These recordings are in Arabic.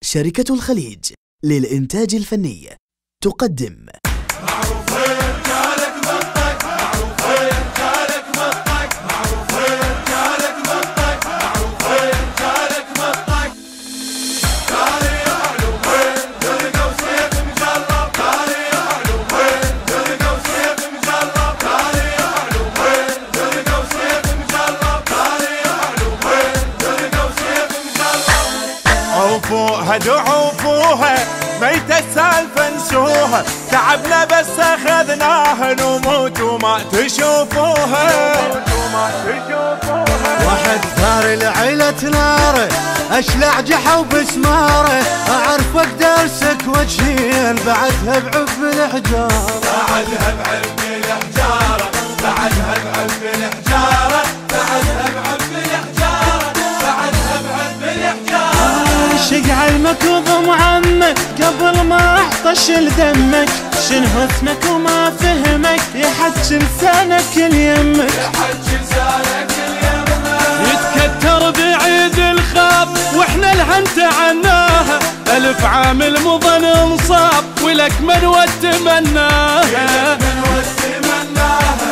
شركة الخليج للإنتاج الفني تقدم معروفين جالك منطق، معروفين جالك منطق، معروفين جالك منطق، معروفين جالك منطق. داري معلومين تلقوا سيف مجرب، داري معلومين تلقوا سيف مجرب، داري معلومين تلقوا سيف مجرب، داري معلومين تلقوا سيف مجرب. عوفوها دعوفوها ميتة السالفة نسوها، تعبنا بس اخذناها نموت وما تشوفوها. واحد ثار العيلة ناره اشلع جحا وبسماره، اعرف اقدرسك وجهين بعدها بعب الحجاره، بعدها بعب الحجاره، بعدها بعب الحجاره، بعدها بعب الحجاره، بعدها بعب الحجاره. شق علمك وضم عمك قبل ما احطش لدمك، شنو اسمك وما فهمك يحج لسانك اليمك، يحج لسانك اليمك. يتكتر بعيد الخاب واحنا الهنت عناها، الف عام المضى ننصاب ولك من وتمناها، من وتمناها.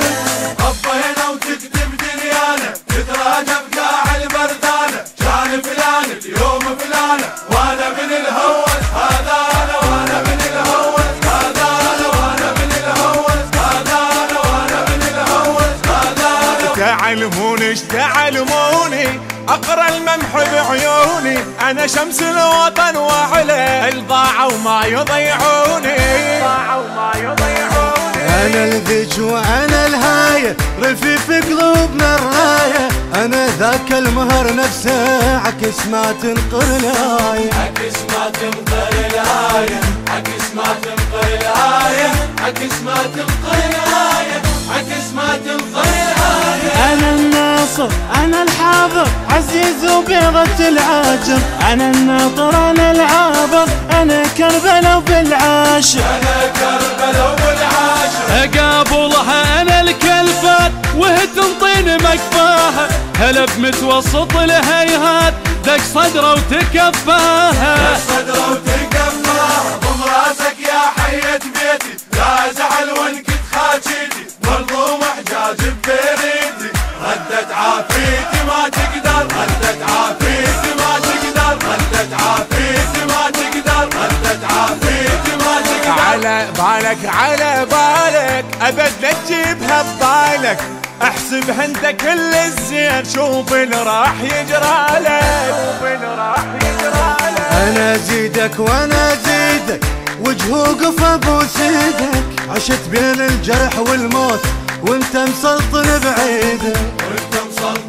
طبينا وتكتب دنيانا تتراجع بقاع البردانه، كان فلان اليوم فلانه وانا من الهوس، هذا انا وانا من الهوس، هذا انا وانا من الهوس، هذا انا وانا من الهوس، هذا انا. تعلموني ايش تعلموني، اقرا الممح بعيوني، انا شمس الوطن وعليه الضاعوا وما يضيعوني، ضاعوا وما يضيعوني. انا الذيج وانا الهايه رفيف قلوبنا الرايه، انا ذاك المهر نفسه عكس ما تنقر الايه، عكس ما تنقر الايه، عكس ما تنقر الايه، عكس ما تنقر الايه، عكس ما تنقر الايه. انا الناصر انا الحاضر عزيز وبيضة العاجر، انا الناطر انا العابر، انا كربلا وبالعاشر، انا كربلا وبالعاشر. اقابلها انا الكلفات وهي تنطين مكفاها، هلا بمتوسط الهيهات دق صدره وتكفاها، دق صدره وتكفاها. ضم راسك يا حية بيتي لا زعل وان كنت خاجيتي، ملضوم حجاج ببريتي، ردت عافيتي ما تقدر، ردت عافيتي ما تقدر، ردت عافيتي ما تقدر، ردت عافيتي ما تقدر. على بالك على بالك ابد لا تجيبها ببالك، احسبها انت كل الزين شوف اللي راح يجرالك، شوف اللي راح يجرالك. انا ازيدك وانا ازيدك وجه وقف ابو سيدك، عشت بين الجرح والموت وانت مسلطن بعيدك، وانت مسلطن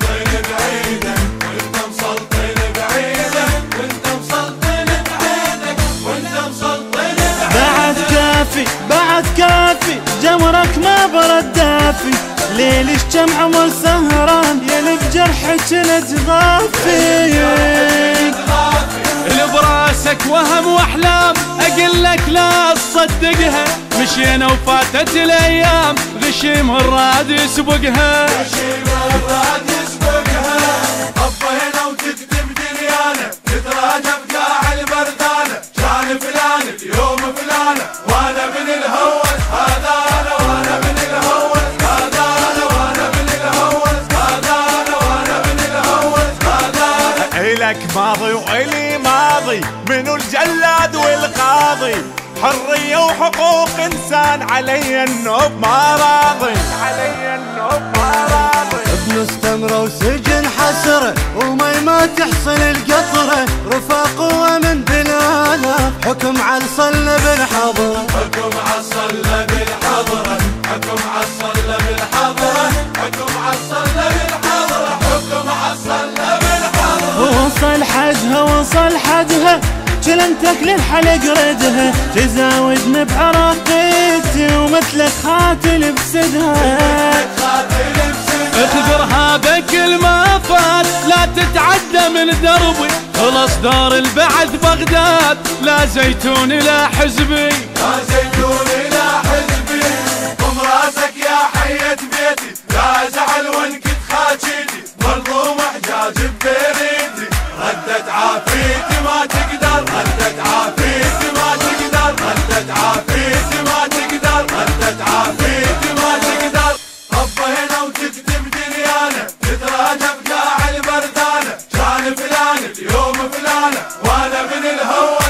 بعيدك، وانت مسلطن بعيدك، وانت مسلطن بعيدك، وانت مسلطن بعيدك. بعد كافي بعد كافي جمرك ما برد دافي، ليل الشمع عمر سهران يلف جرحك نتغافي، اللي براسك وهم واحلام اقول لك لا تصدقها، مشينا وفاتت الايام غشيم الراد يسبقها، غشيم الراد يسبقها. طبينا وتكتب دنيانا تتراجع بقاع البردانه، كان فلان اليوم فلانه وانا من الهوس، هذا انا وانا من الهوس، هذا انا وانا من الهوس، هذا انا وانا من الهوس، هذا انا. إلك ماضي وإلي ماضي، منو الجلاد والقاضي، حرية وحقوق إنسان علي النوب ما راضي، علي النوب ما راضي. ابن استمرة وسجن حسرة ومي ما تحصل القطرة، رفاق ومن بلاله حكم عالصلة بالحضرة، حكم عالصلة بالحضرة، حكم عالصلة بالحضرة، حكم عالصلة بالحضرة، حكم عالصلة بالحضرة. وصل حدها وصل حدها جلنتك للحلق ردها، تزاودني بعراقيتي ومثلك خاتل بسدها، اخبرها بكل ما فات لا تتعدى من دربي، خلص دار البعث بغداد لا زيتون لا حزبي، لا زيتون لا حزبي. ضم راسك يا حية بيتي لا زعل وان كنت خاجيتي، ملضوم حجاج ببريتي، ردت عافيتي ما تقدر، ردت وتكتب دنيانا، تتراجع بقاع المردانة، كان فلان اليوم فلانة وانا من الهوى